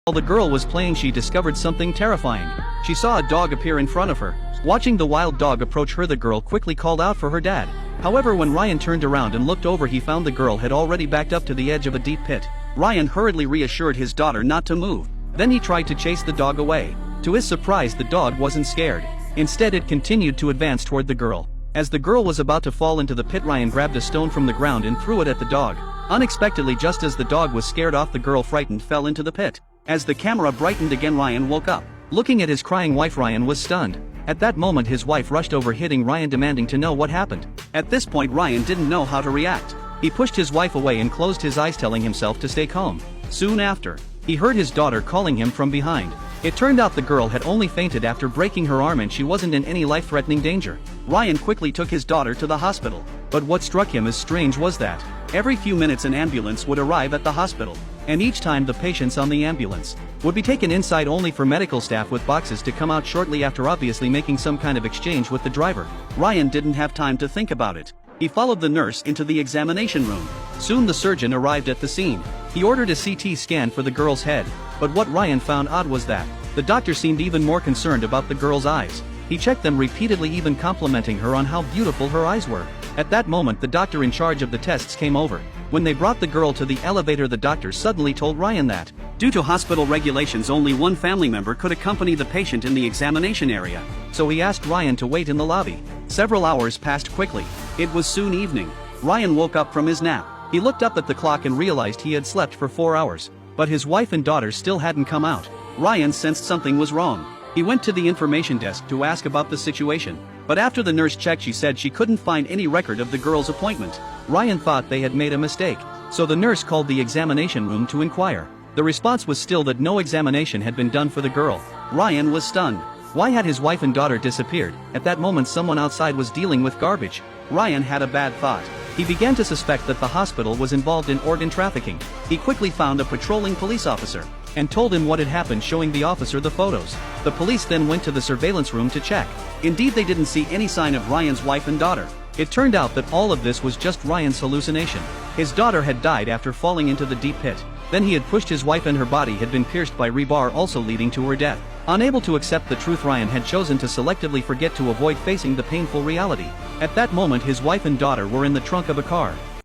While the girl was playing, she discovered something terrifying. She saw a dog appear in front of her. Watching the wild dog approach her, the girl quickly called out for her dad. However, when Ryan turned around and looked over, he found the girl had already backed up to the edge of a deep pit. Ryan hurriedly reassured his daughter not to move. Then he tried to chase the dog away. To his surprise, the dog wasn't scared. Instead, it continued to advance toward the girl. As the girl was about to fall into the pit, Ryan grabbed a stone from the ground and threw it at the dog. Unexpectedly, just as the dog was scared off, the girl, frightened, fell into the pit. As the camera brightened again, Ryan woke up. Looking at his crying wife, Ryan was stunned. At that moment, his wife rushed over, hitting Ryan, demanding to know what happened. At this point, Ryan didn't know how to react. He pushed his wife away and closed his eyes, telling himself to stay calm. Soon after, he heard his daughter calling him from behind. It turned out the girl had only fainted after breaking her arm, and she wasn't in any life-threatening danger. Ryan quickly took his daughter to the hospital. But what struck him as strange was that every few minutes an ambulance would arrive at the hospital, and each time the patients on the ambulance would be taken inside only for medical staff with boxes to come out shortly after, obviously making some kind of exchange with the driver. Ryan didn't have time to think about it. He followed the nurse into the examination room. Soon the surgeon arrived at the scene. He ordered a CT scan for the girl's head, but what Ryan found odd was that the doctor seemed even more concerned about the girl's eyes. He checked them repeatedly, even complimenting her on how beautiful her eyes were. At that moment, the doctor in charge of the tests came over. When they brought the girl to the elevator, the doctor suddenly told Ryan that, due to hospital regulations, only one family member could accompany the patient in the examination area. So he asked Ryan to wait in the lobby. Several hours passed quickly. It was soon evening. Ryan woke up from his nap. He looked up at the clock and realized he had slept for 4 hours. But his wife and daughter still hadn't come out. Ryan sensed something was wrong. He went to the information desk to ask about the situation. But after the nurse checked, she said she couldn't find any record of the girl's appointment. Ryan thought they had made a mistake. So the nurse called the examination room to inquire. The response was still that no examination had been done for the girl. Ryan was stunned. Why had his wife and daughter disappeared? At that moment, someone outside was dealing with garbage. Ryan had a bad thought. He began to suspect that the hospital was involved in organ trafficking. He quickly found a patrolling police officer and told him what had happened, showing the officer the photos. The police then went to the surveillance room to check. Indeed, they didn't see any sign of Ryan's wife and daughter. It turned out that all of this was just Ryan's hallucination. His daughter had died after falling into the deep pit. Then he had pushed his wife, and her body had been pierced by rebar, also leading to her death. Unable to accept the truth, Ryan had chosen to selectively forget to avoid facing the painful reality. At that moment, his wife and daughter were in the trunk of a car.